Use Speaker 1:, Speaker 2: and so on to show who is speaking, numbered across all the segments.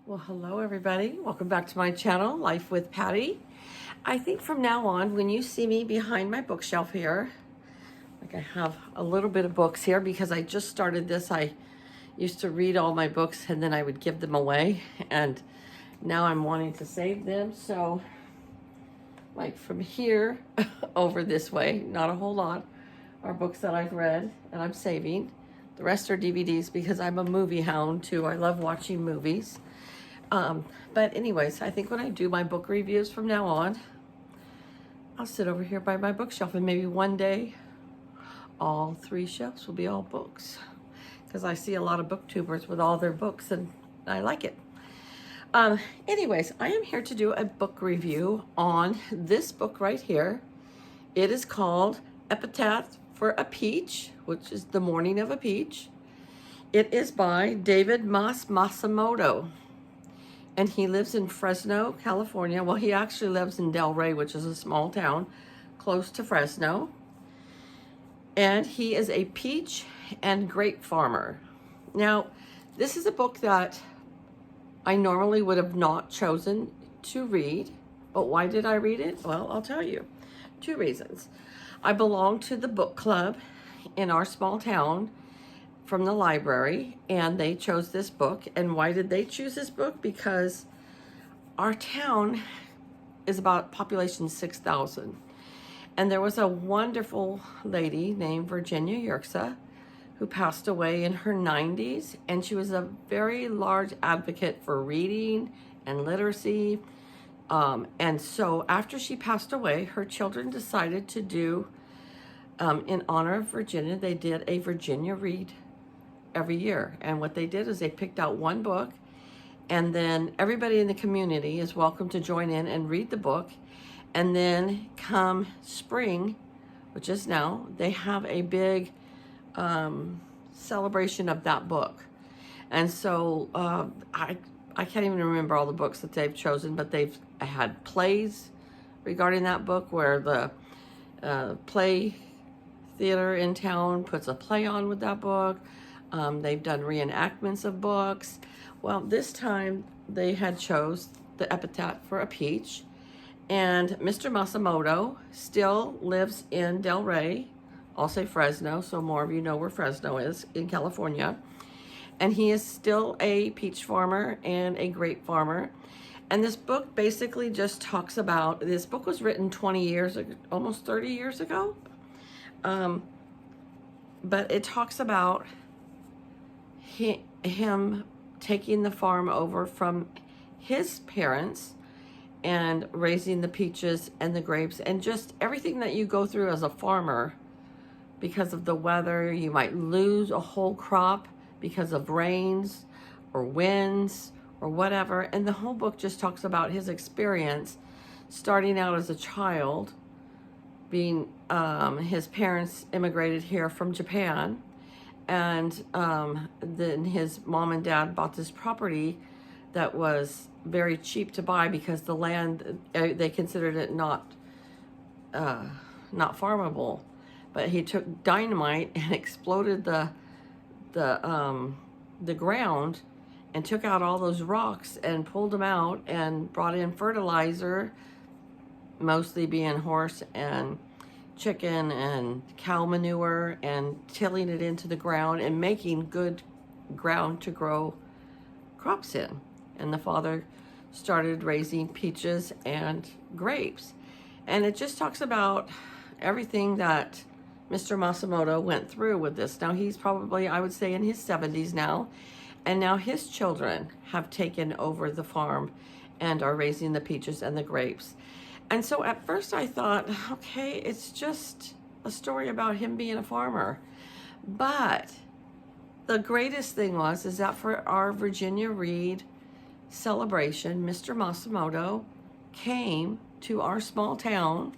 Speaker 1: Well, hello everybody. Welcome back to my channel, Life with Patty. I think from now on, when you see me behind my bookshelf here, like I have a little bit of books here because I just started this. I used to read all my books and then I would give them away, and now I'm wanting to save them. So like from here over this way, not a whole lot, are books that I've read and I'm saving. The rest are DVDs because I'm a movie hound too. I love watching movies. But anyways, I think when I do my book reviews from now on, I'll sit over here by my bookshelf, and maybe one day all three shelves will be all books, because I see a lot of booktubers with all their books and I like it. Anyways, I am here to do a book review on this book right here. It is called Epitaph for a Peach, which is the morning of a peach. It is by David M Matsumoto. And he lives in Fresno, California. Well, he actually lives in Del Rey, which is a small town close to Fresno. And he is a peach and grape farmer. Now, this is a book that I normally would have not chosen to read. But why did I read it? Well, I'll tell you. Two reasons. I belong to the book club in our small town from the library, and they chose this book. And why did they choose this book? Because our town is about population 6,000, and there was a wonderful lady named Virginia Yerxa who passed away in her 90s, and she was a very large advocate for reading and literacy. And so after she passed away, her children decided to do, in honor of Virginia, they did a Virginia Read every year. And what they did is they picked out one book, and then everybody in the community is welcome to join in and read the book. And then come spring, which is now, they have a big celebration of that book. And so I can't even remember all the books that they've chosen, but they've had plays regarding that book, where the play theater in town puts a play on with that book. They've done reenactments of books. Well, this time they had chose the Epitaph for a Peach, and Mr. Matsumoto still lives in Del Rey. I'll say Fresno, so more of you know where Fresno is in California. And he is still a peach farmer and a grape farmer. And this book basically just talks about, this book was written 20 years ago, almost 30 years ago. But it talks about him taking the farm over from his parents and raising the peaches and the grapes and just everything that you go through as a farmer. Because of the weather, you might lose a whole crop because of rains or winds or whatever. And the whole book just talks about his experience starting out as a child, being his parents immigrated here from Japan. And then his mom and dad bought this property that was very cheap to buy because the land, they considered it not farmable. But he took dynamite and exploded the ground and took out all those rocks and pulled them out and brought in fertilizer, mostly being horse and chicken and cow manure, and tilling it into the ground and making good ground to grow crops in. And the father started raising peaches and grapes. And it just talks about everything that Mr. Matsumoto went through with this. Now he's probably, I would say, in his 70s now, and now his children have taken over the farm and are raising the peaches and the grapes. And so at first I thought, okay, it's just a story about him being a farmer. But the greatest thing is that for our Virginia Read celebration, Mr. Matsumoto came to our small town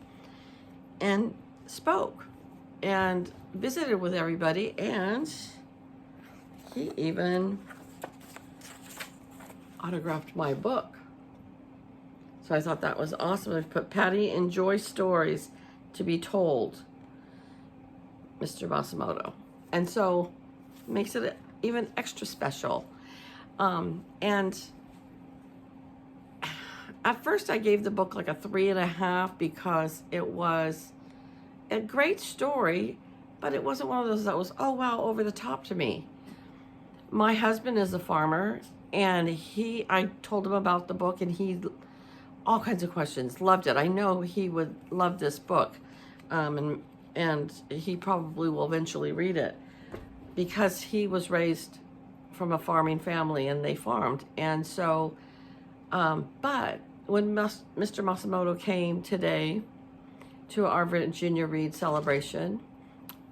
Speaker 1: and spoke and visited with everybody, and he even autographed my book. So I thought that was awesome. I put, Patty enjoys stories to be told, Mr. Matsumoto. And so makes it even extra special. And At first I gave the book like a 3.5 because it was a great story, but it wasn't one of those that was, oh wow, over the top to me. My husband is a farmer, and I told him about the book, and he, all kinds of questions, loved it. I know he would love this book, and he probably will eventually read it because he was raised from a farming family and they farmed. And so, but when Mr. Matsumoto came today to our Virginia Read celebration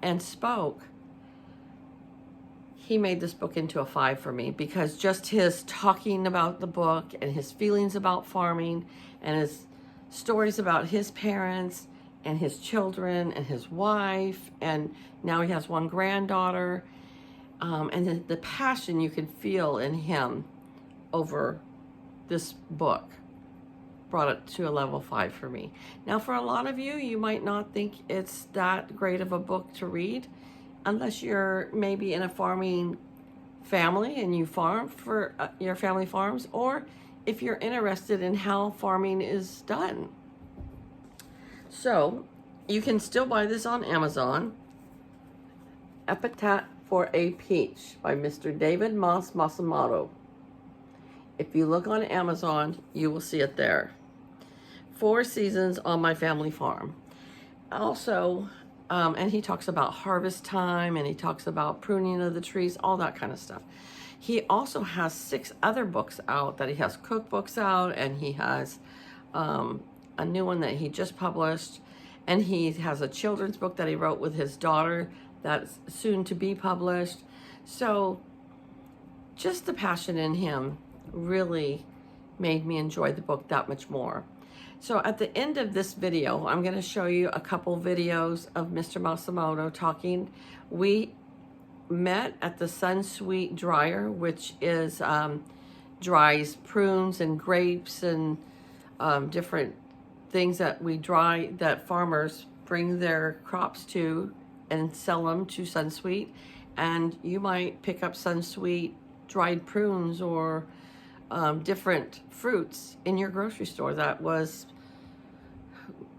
Speaker 1: and spoke, he made this book into a 5 for me, because just his talking about the book and his feelings about farming and his stories about his parents and his children and his wife, and now he has one granddaughter, and the passion you can feel in him over this book brought it to a level 5 for me. Now, for a lot of you, you might not think it's that great of a book to read unless you're maybe in a farming family and you farm for your family farms, or if you're interested in how farming is done. So you can still buy this on Amazon. Epitaph for a Peach by Mr. David M Matsumoto. If you look on Amazon, you will see it there. 4 seasons on my family farm. Also, and he talks about harvest time, and he talks about pruning of the trees, all that kind of stuff. He also has 6 other books out that he has cookbooks out, and he has a new one that he just published, and he has a children's book that he wrote with his daughter that's soon to be published. So just the passion in him really made me enjoy the book that much more. So at the end of this video, I'm going to show you a couple videos of Mr. Matsumoto talking. We met at the Sunsweet dryer, which is dries prunes and grapes and different things that we dry, that farmers bring their crops to and sell them to Sunsweet. And you might pick up Sunsweet dried prunes or different fruits in your grocery store that was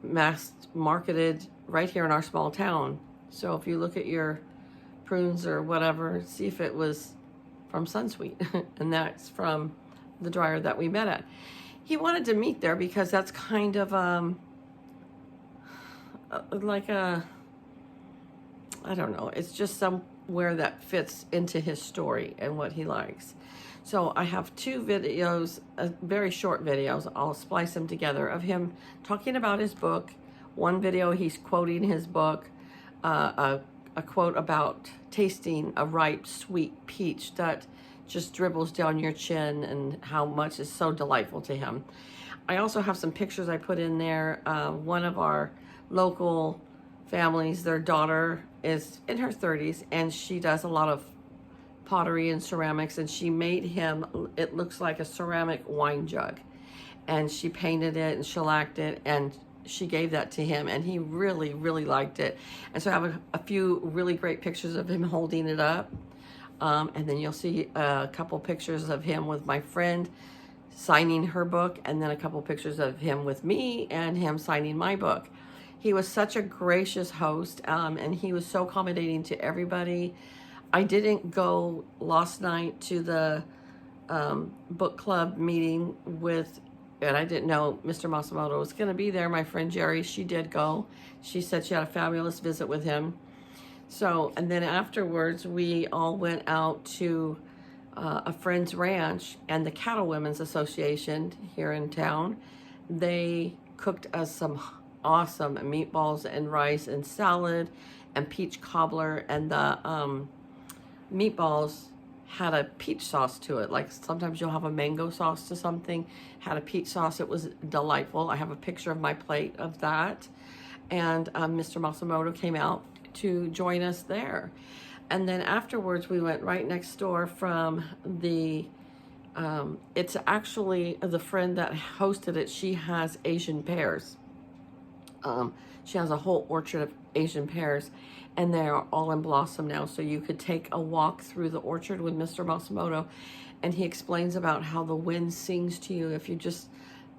Speaker 1: mass marketed right here in our small town. So if you look at your prunes or whatever, see if it was from Sunsweet. And that's from the dryer that we met at. He wanted to meet there because that's kind of like a, I don't know, it's just somewhere that fits into his story and what he likes. So I have 2 videos, very short videos, I'll splice them together, of him talking about his book. One video he's quoting his book, a quote about tasting a ripe, sweet peach that just dribbles down your chin, and how much is so delightful to him. I also have some pictures I put in there. One of our local families, their daughter is in her 30s, and she does a lot of pottery and ceramics, and she made him, it looks like a ceramic wine jug, and she painted it and shellacked it, and she gave that to him, and he really, really liked it. And so I have a few really great pictures of him holding it up, and then you'll see a couple pictures of him with my friend signing her book, and then a couple pictures of him with me and him signing my book. He was such a gracious host, and he was so accommodating to everybody. I didn't go last night to the book club meeting with, and I didn't know Mr. Matsumoto was going to be there. My friend Jerry, she did go. She said she had a fabulous visit with him. So, and then afterwards, we all went out to a friend's ranch, and the Cattle Women's Association here in town, they cooked us some awesome meatballs and rice and salad and peach cobbler, and the meatballs had a peach sauce to it. Like sometimes you'll have a mango sauce to something, had a peach sauce. It was delightful. I have a picture of my plate of that. And Mr. Matsumoto came out to join us there. And then afterwards, we went right next door from the, it's actually the friend that hosted it. She has Asian pears. She has a whole orchard of Asian pears, and they are all in blossom now. So you could take a walk through the orchard with Mr. Matsumoto, and he explains about how the wind sings to you if you just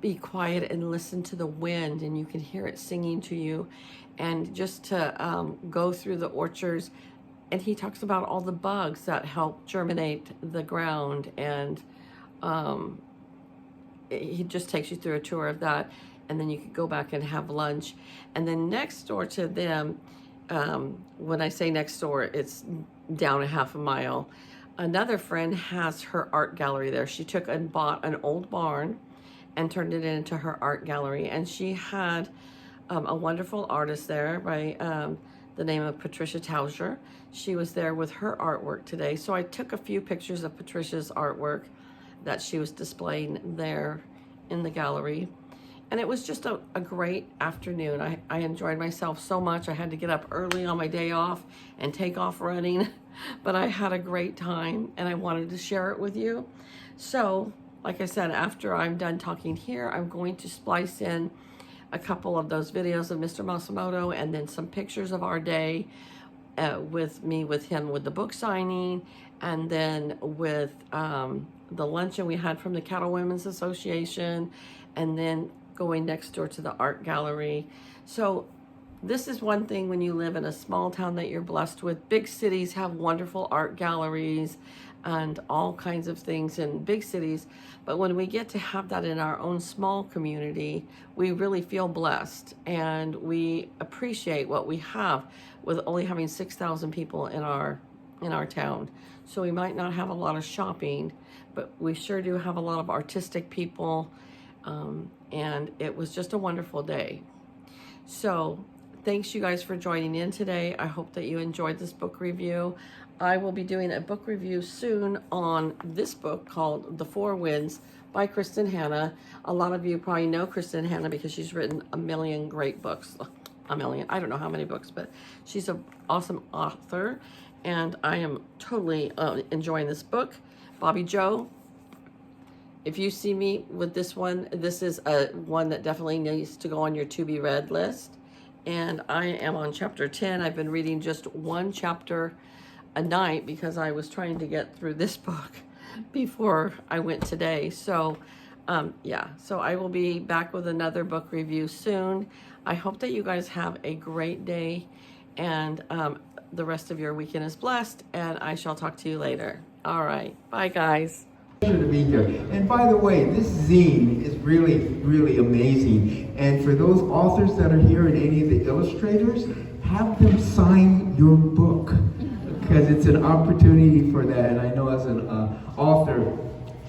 Speaker 1: be quiet and listen to the wind, and you can hear it singing to you, and just to go through the orchards. And he talks about all the bugs that help germinate the ground, and he just takes you through a tour of that, and then you could go back and have lunch. And then next door to them, when I say next door, it's down a half a mile, another friend has her art gallery there. She took and bought an old barn and turned it into her art gallery, and she had a wonderful artist there by the name of Patricia Tauser. She was there with her artwork today. So I took a few pictures of Patricia's artwork that she was displaying there in the gallery. And it was just a great afternoon. I enjoyed myself so much. I had to get up early on my day off and take off running, but I had a great time and I wanted to share it with you. So, like I said, after I'm done talking here, I'm going to splice in a couple of those videos of Mr. Matsumoto, and then some pictures of our day with him with the book signing, and then with the luncheon we had from the Cattle Women's Association, and then going next door to the art gallery. So this is one thing when you live in a small town that you're blessed with. Big cities have wonderful art galleries and all kinds of things in big cities. But when we get to have that in our own small community, we really feel blessed, and we appreciate what we have with only having 6,000 people in our town. So we might not have a lot of shopping, but we sure do have a lot of artistic people. And it was just a wonderful day. So thanks you guys for joining in today. I hope that you enjoyed this book review. I will be doing a book review soon on this book called The Four Winds by Kristen Hanna. A lot of you probably know Kristen Hanna because she's written a million great books. A million, I don't know how many books, but she's an awesome author, and I am totally enjoying this book. Bobby Joe, if you see me with this one, this is one that definitely needs to go on your to be read list. And I am on chapter 10. I've been reading just one chapter a night because I was trying to get through this book before I went today. So yeah, so I will be back with another book review soon. I hope that you guys have a great day, and the rest of your weekend is blessed, and I shall talk to you later. All right, bye guys.
Speaker 2: Pleasure to be here. And by the way, this zine is really, really amazing. And for those authors that are here and any of the illustrators, have them sign your book, because it's an opportunity for that. And I know as an author,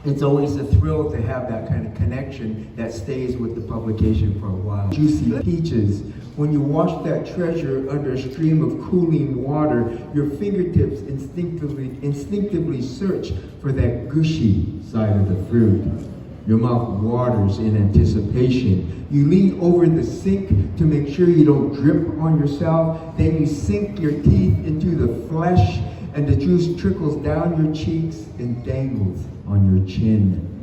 Speaker 2: it's always a thrill to have that kind of connection that stays with the publication for a while. Juicy peaches. When you wash that treasure under a stream of cooling water, your fingertips instinctively search for that gushy side of the fruit. Your mouth waters in anticipation. You lean over the sink to make sure you don't drip on yourself. Then you sink your teeth into the flesh, and the juice trickles down your cheeks and dangles on your chin.